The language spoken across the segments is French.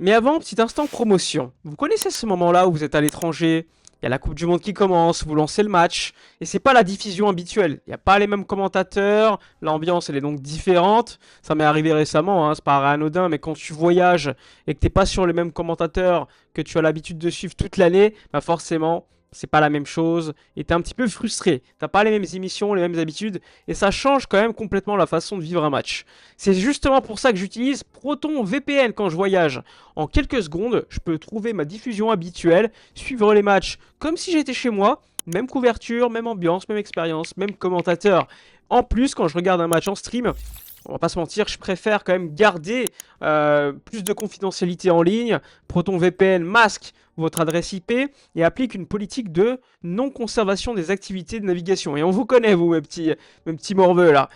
Mais avant, petit instant promotion. Vous connaissez ce moment-là où vous êtes à l'étranger, il y a la Coupe du Monde qui commence, vous lancez le match, et c'est pas la diffusion habituelle. Il n'y a pas les mêmes commentateurs, l'ambiance elle est donc différente. Ça m'est arrivé récemment, hein, c'est pas anodin, mais quand tu voyages et que t'es pas sur les mêmes commentateurs que tu as l'habitude de suivre toute l'année, bah forcément, c'est pas la même chose, et t'es un petit peu frustré. T'as pas les mêmes émissions, les mêmes habitudes, et ça change quand même complètement la façon de vivre un match. C'est justement pour ça que j'utilise Proton VPN quand je voyage. En quelques secondes, je peux trouver ma diffusion habituelle, suivre les matchs comme si j'étais chez moi, même couverture, même ambiance, même expérience, même commentateur. En plus, quand je regarde un match en stream, on va pas se mentir, je préfère quand même garder plus de confidentialité en ligne. Proton VPN masque votre adresse IP et applique une politique de non-conservation des activités de navigation. Et on vous connaît, vous, mes petits morveux, là.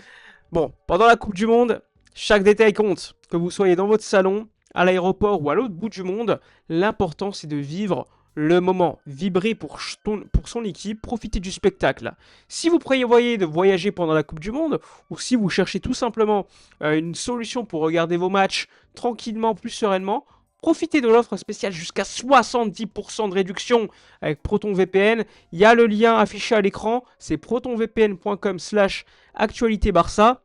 Bon, pendant la Coupe du Monde, chaque détail compte. Que vous soyez dans votre salon, à l'aéroport ou à l'autre bout du monde, l'important c'est de vivre le moment, vibrer pour son équipe, profiter du spectacle. Si vous prévoyez de voyager pendant la Coupe du Monde, ou si vous cherchez tout simplement une solution pour regarder vos matchs tranquillement, plus sereinement, profitez de l'offre spéciale jusqu'à 70% de réduction avec ProtonVPN. Il y a le lien affiché à l'écran, c'est protonvpn.com/actualité Barça.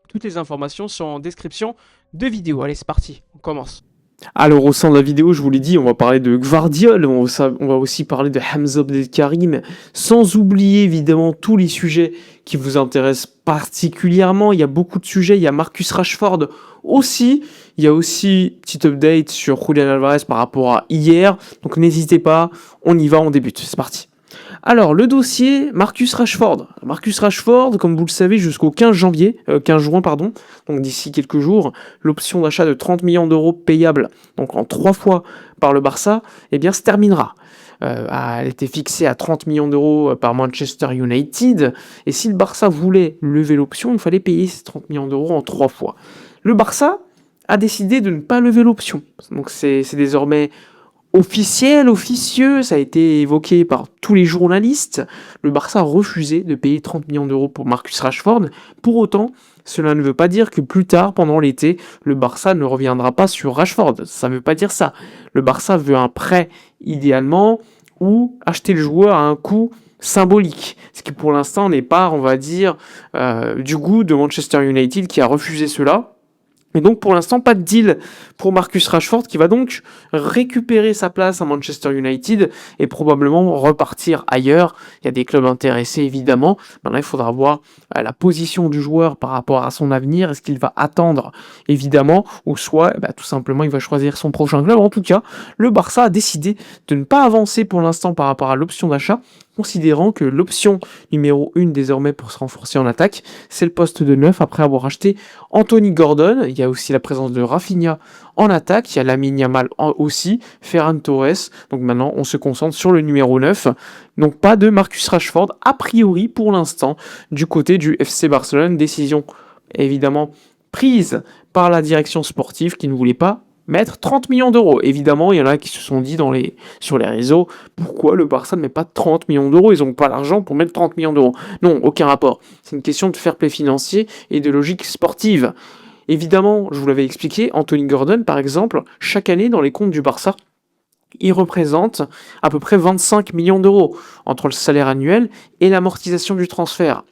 Toutes les informations sont en description de vidéo. Allez, c'est parti, on commence. Alors au sein de la vidéo, je vous l'ai dit, on va parler de Gvardiol, on va aussi parler de Hamza Abdelkarim, sans oublier évidemment tous les sujets qui vous intéressent particulièrement. Il y a beaucoup de sujets, il y a Marcus Rashford aussi, il y a aussi petite update sur Julian Alvarez par rapport à hier, donc n'hésitez pas, on y va, on débute, c'est parti. Alors, le dossier Marcus Rashford. Marcus Rashford, comme vous le savez, jusqu'au 15 janvier, 15 juin, pardon, donc d'ici quelques jours, l'option d'achat de 30 millions d'euros payable, donc en 3 fois par le Barça, eh bien, se terminera. Elle était fixée à 30 millions d'euros par Manchester United, et si le Barça voulait lever l'option, il fallait payer ces 30 millions d'euros en 3 fois. Le Barça a décidé de ne pas lever l'option. Donc c'est désormais officiel, officieux, ça a été évoqué par tous les journalistes. Le Barça a refusé de payer 30 millions d'euros pour Marcus Rashford. Pour autant, cela ne veut pas dire que plus tard, pendant l'été, le Barça ne reviendra pas sur Rashford. Ça ne veut pas dire ça. Le Barça veut un prêt, idéalement, ou acheter le joueur à un coût symbolique. Ce qui pour l'instant n'est pas, on va dire, du goût de Manchester United qui a refusé cela. Et donc pour l'instant, pas de deal pour Marcus Rashford qui va donc récupérer sa place à Manchester United et probablement repartir ailleurs. Il y a des clubs intéressés évidemment. Maintenant, il faudra voir la position du joueur par rapport à son avenir. Est-ce qu'il va attendre évidemment ou soit tout simplement il va choisir son prochain club. En tout cas, le Barça a décidé de ne pas avancer pour l'instant par rapport à l'option d'achat, considérant que l'option numéro 1 désormais pour se renforcer en attaque, c'est le poste de 9 après avoir acheté Anthony Gordon. Il y a aussi la présence de Rafinha en attaque, il y a Lamine Yamal aussi, Ferran Torres. Donc maintenant, on se concentre sur le numéro 9. Donc pas de Marcus Rashford, a priori pour l'instant, du côté du FC Barcelone. Décision évidemment prise par la direction sportive qui ne voulait pas mettre 30 millions d'euros. Évidemment, il y en a qui se sont dit sur les réseaux, pourquoi le Barça ne met pas 30 millions d'euros? Ils n'ont pas l'argent pour mettre 30 millions d'euros. Non, aucun rapport. C'est une question de fair play financier et de logique sportive. Évidemment, je vous l'avais expliqué, Anthony Gordon, par exemple, chaque année dans les comptes du Barça, il représente à peu près 25 millions d'euros entre le salaire annuel et l'amortisation du transfert.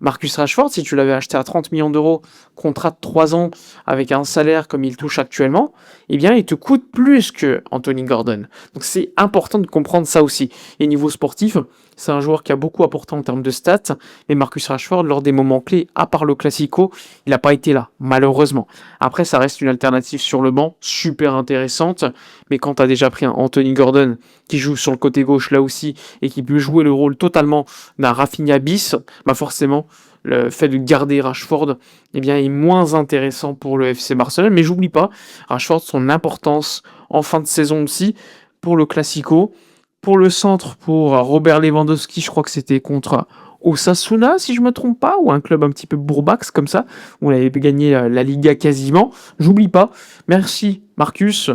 Marcus Rashford, si tu l'avais acheté à 30 millions d'euros, contrat de 3 ans avec un salaire comme il touche actuellement, eh bien, il te coûte plus que Anthony Gordon. Donc, c'est important de comprendre ça aussi. Et niveau sportif, c'est un joueur qui a beaucoup apporté en termes de stats, mais Marcus Rashford, lors des moments clés, à part le Classico, il n'a pas été là, malheureusement. Après, ça reste une alternative sur le banc, super intéressante, mais quand tu as déjà pris un Anthony Gordon qui joue sur le côté gauche là aussi, et qui peut jouer le rôle totalement d'un Rafinha bis, forcément, le fait de garder Rashford est moins intéressant pour le FC Barcelone. Mais j'oublie pas, Rashford, son importance en fin de saison aussi, pour le Classico, pour le centre, pour Robert Lewandowski, je crois que c'était contre Osasuna, si je me trompe pas, ou un club un petit peu bourbax comme ça, où on avait gagné la Liga quasiment. J'oublie pas. Merci Marcus.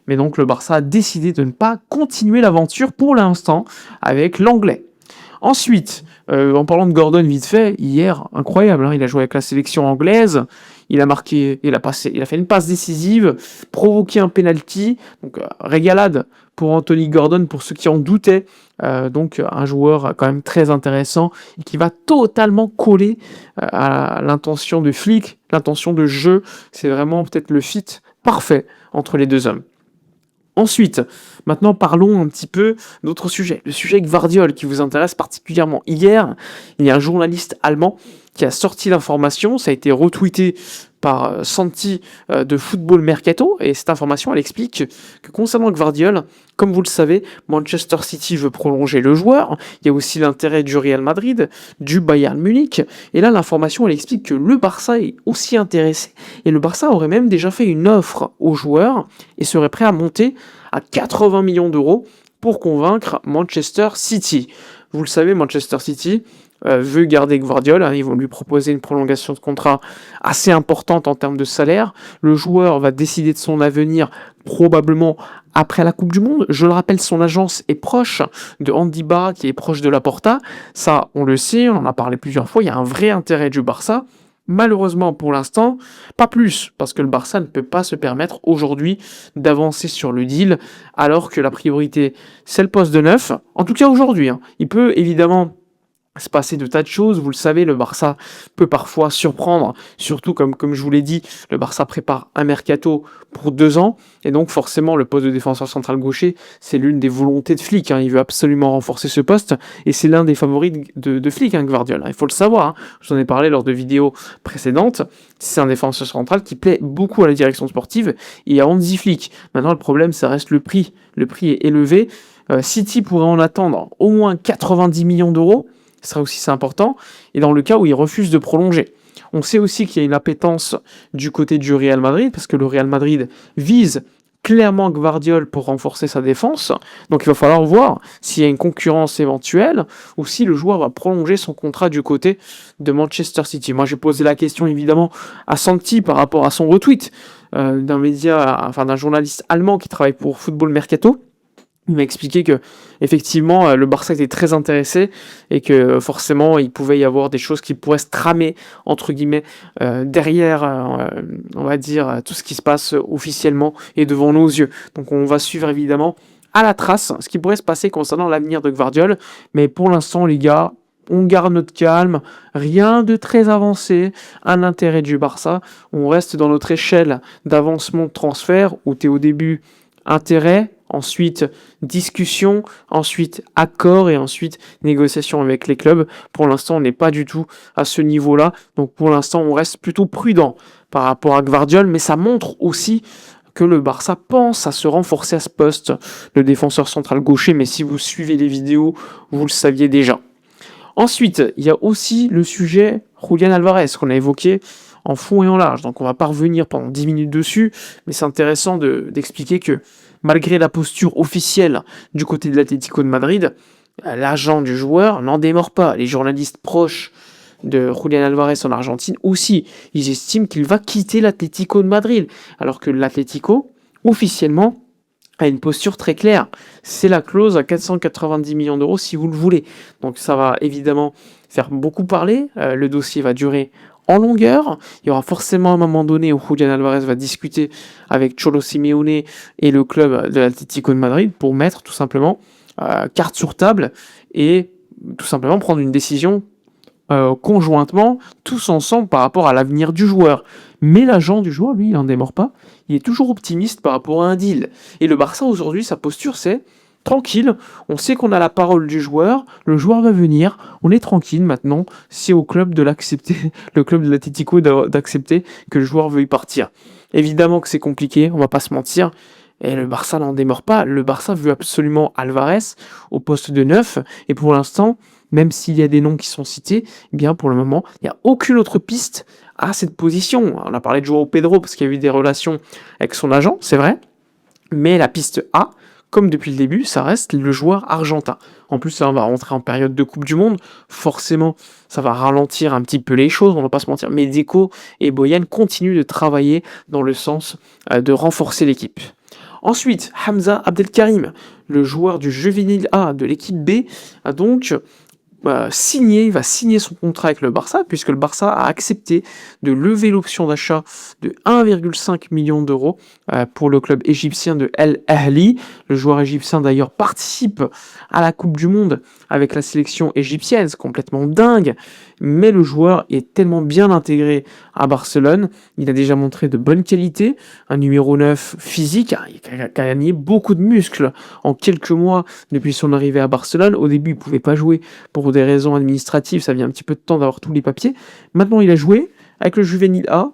Mais donc le Barça a décidé de ne pas continuer l'aventure pour l'instant avec l'anglais. Ensuite, en parlant de Gordon vite fait, hier, incroyable, il a joué avec la sélection anglaise, il a marqué, il a fait une passe décisive, provoqué un penalty, donc régalade pour Anthony Gordon, pour ceux qui en doutaient. Donc un joueur quand même très intéressant et qui va totalement coller à l'intention de Flick, l'intention de jeu. C'est vraiment peut-être le fit parfait entre les deux hommes. Ensuite, maintenant parlons un petit peu d'autres sujets. Le sujet Gvardiol qui vous intéresse particulièrement. Hier, il y a un journaliste allemand qui a sorti l'information, ça a été retweeté par Santi de Football Mercato, et cette information, elle explique que concernant Gvardiol, comme vous le savez, Manchester City veut prolonger le joueur, il y a aussi l'intérêt du Real Madrid, du Bayern Munich, et là l'information, elle explique que le Barça est aussi intéressé, et le Barça aurait même déjà fait une offre au joueur, et serait prêt à monter à 80 millions d'euros pour convaincre Manchester City. Vous le savez, Manchester City veut garder Gvardiol, ils vont lui proposer une prolongation de contrat assez importante en termes de salaire. Le joueur va décider de son avenir probablement après la Coupe du Monde. Je le rappelle, son agence est proche de Andy Barra, qui est proche de Laporta. Ça, on le sait, on en a parlé plusieurs fois, il y a un vrai intérêt du Barça. Malheureusement, pour l'instant, pas plus, parce que le Barça ne peut pas se permettre aujourd'hui d'avancer sur le deal, alors que la priorité, c'est le poste de neuf. En tout cas, aujourd'hui, il peut évidemment se passer de tas de choses, vous le savez, le Barça peut parfois surprendre, surtout comme je vous l'ai dit, le Barça prépare un mercato pour 2 ans, et donc forcément le poste de défenseur central gaucher, c'est l'une des volontés de Flick, il veut absolument renforcer ce poste, et c'est l'un des favoris de Flick, Gvardiol, il faut le savoir, je vous en ai parlé lors de vidéos précédentes, c'est un défenseur central qui plaît beaucoup à la direction sportive et à Hansi Flick. Maintenant le problème, ça reste le prix est élevé, City pourrait en attendre au moins 90 millions d'euros, ça aussi c'est important, et dans le cas où il refuse de prolonger. On sait aussi qu'il y a une appétence du côté du Real Madrid, parce que le Real Madrid vise clairement Gvardiol pour renforcer sa défense, donc il va falloir voir s'il y a une concurrence éventuelle, ou si le joueur va prolonger son contrat du côté de Manchester City. Moi j'ai posé la question évidemment à Santi par rapport à son retweet d'un journaliste allemand qui travaille pour Football Mercato. Il m'a expliqué que effectivement le Barça était très intéressé et que forcément il pouvait y avoir des choses qui pourraient se tramer entre guillemets derrière on va dire tout ce qui se passe officiellement et devant nos yeux. Donc on va suivre évidemment à la trace ce qui pourrait se passer concernant l'avenir de Gvardiol, mais pour l'instant les gars, on garde notre calme, rien de très avancé à l'intérêt du Barça, on reste dans notre échelle d'avancement de transfert où tu es au début intérêt, ensuite discussion, ensuite accord et ensuite négociation avec les clubs. Pour l'instant, on n'est pas du tout à ce niveau-là. Donc pour l'instant, on reste plutôt prudent par rapport à Gvardiol, mais ça montre aussi que le Barça pense à se renforcer à ce poste, le défenseur central gaucher, mais si vous suivez les vidéos, vous le saviez déjà. Ensuite, il y a aussi le sujet Julián Álvarez qu'on a évoqué en fond et en large. Donc on va pas revenir pendant 10 minutes dessus, mais c'est intéressant d'expliquer que malgré la posture officielle du côté de l'Atlético de Madrid, l'agent du joueur n'en démord pas. Les journalistes proches de Julián Álvarez en Argentine aussi, ils estiment qu'il va quitter l'Atlético de Madrid, alors que l'Atlético, officiellement, a une posture très claire. C'est la clause à 490 millions d'euros si vous le voulez. Donc ça va évidemment faire beaucoup parler. Le dossier va durer en longueur. Il y aura forcément un moment donné où Julián Álvarez va discuter avec Cholo Simeone et le club de l'Atlético de Madrid pour mettre tout simplement carte sur table et tout simplement prendre une décision conjointement, tous ensemble par rapport à l'avenir du joueur. Mais l'agent du joueur, lui, il n'en démord pas. Il est toujours optimiste par rapport à un deal. Et le Barça, aujourd'hui, sa posture, c'est tranquille, on sait qu'on a la parole du joueur, le joueur va venir, on est tranquille maintenant, c'est au club de l'accepter, le club de l'Atlético d'accepter que le joueur veuille partir. Évidemment que c'est compliqué, on va pas se mentir, et le Barça n'en démord pas, le Barça veut absolument Álvarez au poste de 9, et pour l'instant, même s'il y a des noms qui sont cités, eh bien pour le moment, il n'y a aucune autre piste à cette position. On a parlé de João Pedro parce qu'il y a eu des relations avec son agent, c'est vrai, mais la piste A, comme depuis le début, ça reste le joueur argentin. En plus, là, on va rentrer en période de Coupe du Monde. Forcément, ça va ralentir un petit peu les choses, on ne va pas se mentir. Mais Deco et Boyan continuent de travailler dans le sens de renforcer l'équipe. Ensuite, Hamza Abdelkarim, le joueur du juvénile A de l'équipe B, a donc va signer son contrat avec le Barça, puisque le Barça a accepté de lever l'option d'achat de 1,5 million d'euros pour le club égyptien de El Ahly. Le joueur égyptien d'ailleurs participe à la Coupe du Monde avec la sélection égyptienne, c'est complètement dingue, mais le joueur est tellement bien intégré à Barcelone, il a déjà montré de bonnes qualités, un numéro 9 physique, il a gagné beaucoup de muscles en quelques mois depuis son arrivée à Barcelone. Au début, il ne pouvait pas jouer pour des raisons administratives, ça vient un petit peu de temps d'avoir tous les papiers. Maintenant, il a joué avec le Juvenil A.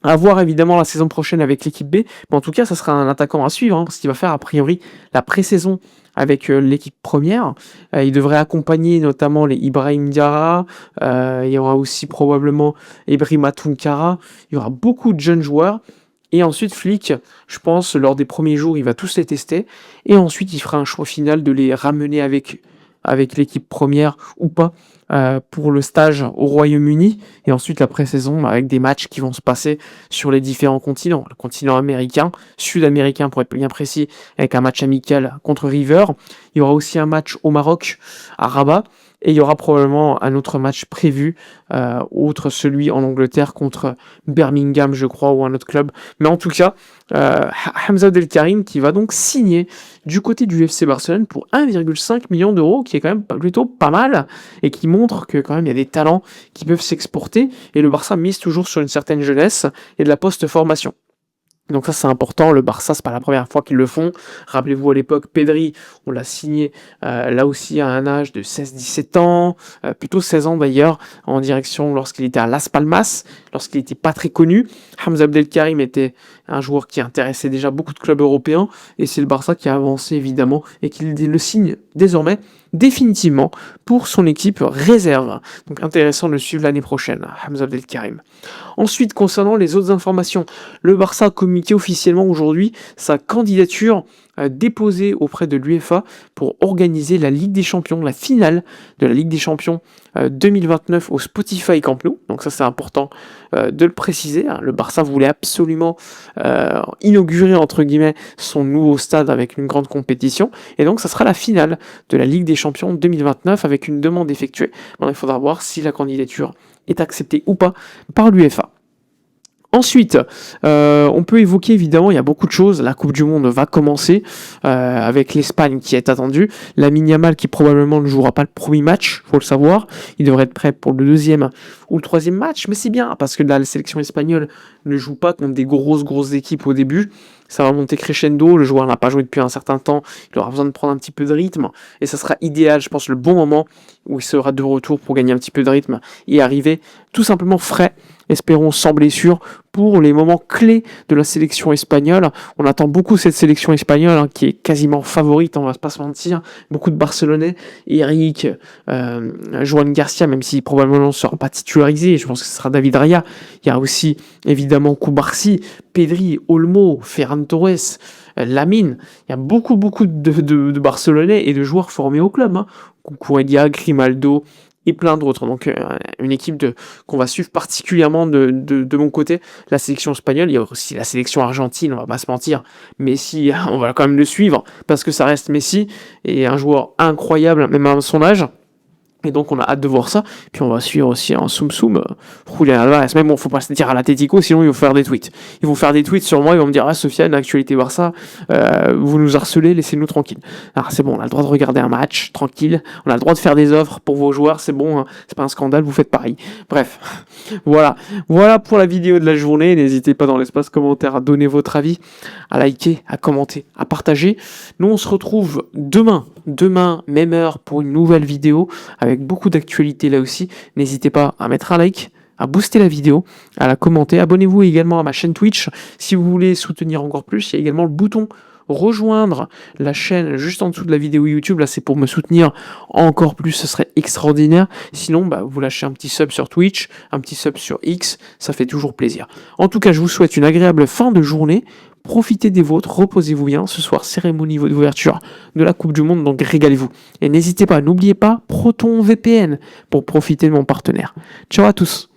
À voir évidemment la saison prochaine avec l'équipe B, mais en tout cas, ça sera un attaquant à suivre, parce qu'il va faire a priori la pré-saison avec l'équipe première. Il devrait accompagner notamment les Ibrahim Diarra, il y aura aussi probablement Ibrahima Tunkara, il y aura beaucoup de jeunes joueurs. Et ensuite, Flick, je pense, lors des premiers jours, il va tous les tester. Et ensuite, il fera un choix final de les ramener avec l'équipe première ou pas pour le stage au Royaume-Uni. Et ensuite, la pré-saison avec des matchs qui vont se passer sur les différents continents. Le continent américain, sud-américain pour être bien précis, avec un match amical contre River. Il y aura aussi un match au Maroc, à Rabat. Et il y aura probablement un autre match prévu, outre celui en Angleterre contre Birmingham, je crois, ou un autre club. Mais en tout cas, Hamza Abdelkarim qui va donc signer du côté du FC Barcelone pour 1,5 million d'euros, qui est quand même plutôt pas mal, et qui montre que quand même il y a des talents qui peuvent s'exporter, et le Barça mise toujours sur une certaine jeunesse et de la post-formation. Donc ça c'est important, le Barça c'est pas la première fois qu'ils le font. Rappelez-vous à l'époque, Pedri, on l'a signé là aussi à un âge de 16-17 ans, plutôt 16 ans d'ailleurs, en direction lorsqu'il était à Las Palmas, lorsqu'il n'était pas très connu. Hamza Abdelkarim était un joueur qui intéressait déjà beaucoup de clubs européens, et c'est le Barça qui a avancé évidemment, et qui le signe désormais définitivement pour son équipe réserve. Donc intéressant de le suivre l'année prochaine, Hamza Abdelkarim. Ensuite, concernant les autres informations, le Barça a communiqué officiellement aujourd'hui sa candidature déposée auprès de l'UEFA pour organiser la Ligue des Champions, la finale de la Ligue des Champions 2029 au Spotify Camp Nou. Donc ça c'est important de le préciser. Le Barça voulait absolument inaugurer entre guillemets son nouveau stade avec une grande compétition, et donc ça sera la finale de la Ligue des Champions 2029 avec une demande effectuée. Maintenant, il faudra voir si la candidature est acceptée ou pas par l'UEFA. Ensuite, on peut évoquer évidemment, il y a beaucoup de choses. La Coupe du Monde va commencer avec l'Espagne qui est attendue. Lamine Yamal qui probablement ne jouera pas le premier match, faut le savoir. Il devrait être prêt pour le deuxième ou le troisième match, mais c'est bien parce que la sélection espagnole ne joue pas contre des grosses équipes au début. Ça va monter crescendo, le joueur n'a pas joué depuis un certain temps, il aura besoin de prendre un petit peu de rythme, et ça sera idéal, je pense, le bon moment où il sera de retour pour gagner un petit peu de rythme et arriver tout simplement frais, espérons sans blessure, pour les moments clés de la sélection espagnole. On attend beaucoup cette sélection espagnole qui est quasiment favorite, on va pas se mentir, beaucoup de Barcelonais, Eric, Joan Garcia, même si probablement ne sera pas titularisé, je pense que ce sera David Raya. Il y a aussi évidemment Koubarsi, Pedri, Olmo, Ferran Torres, Lamine. Il y a beaucoup de Barcelonais et de joueurs formés au club. Kouroudia, Grimaldo et plein d'autres. Donc une équipe qu'on va suivre particulièrement de mon côté. La sélection espagnole, il y a aussi la sélection argentine, on va pas se mentir. Messi, on va quand même le suivre parce que ça reste Messi et un joueur incroyable, même à son âge. Et donc on a hâte de voir ça. Puis on va suivre aussi en Soum Julian Alvarez. Mais bon, faut pas se dire à l'Atlético, sinon ils vont faire des tweets. Ils vont faire des tweets sur moi, ils vont me dire: ah Sofiane, l'actualité Barça, vous nous harcelez, laissez-nous tranquilles. Alors c'est bon, on a le droit de regarder un match, tranquille. On a le droit de faire des offres pour vos joueurs, c'est bon, hein, c'est pas un scandale, vous faites pareil. Bref, voilà pour la vidéo de la journée. N'hésitez pas dans l'espace commentaire à donner votre avis, à liker, à commenter, à partager. Nous on se retrouve demain, même heure, pour une nouvelle vidéo avec beaucoup d'actualités là aussi. N'hésitez pas à mettre un like, à booster la vidéo, à la commenter. Abonnez-vous également à ma chaîne Twitch si vous voulez soutenir encore plus. Il y a également le bouton rejoindre la chaîne juste en dessous de la vidéo YouTube. Là, c'est pour me soutenir encore plus, ce serait extraordinaire. Sinon, vous lâchez un petit sub sur Twitch, un petit sub sur X, ça fait toujours plaisir. En tout cas, je vous souhaite une agréable fin de journée. Profitez des vôtres, reposez-vous bien. Ce soir, cérémonie d'ouverture de la Coupe du Monde, donc régalez-vous. Et n'hésitez pas, n'oubliez pas, Proton VPN pour profiter de mon partenaire. Ciao à tous.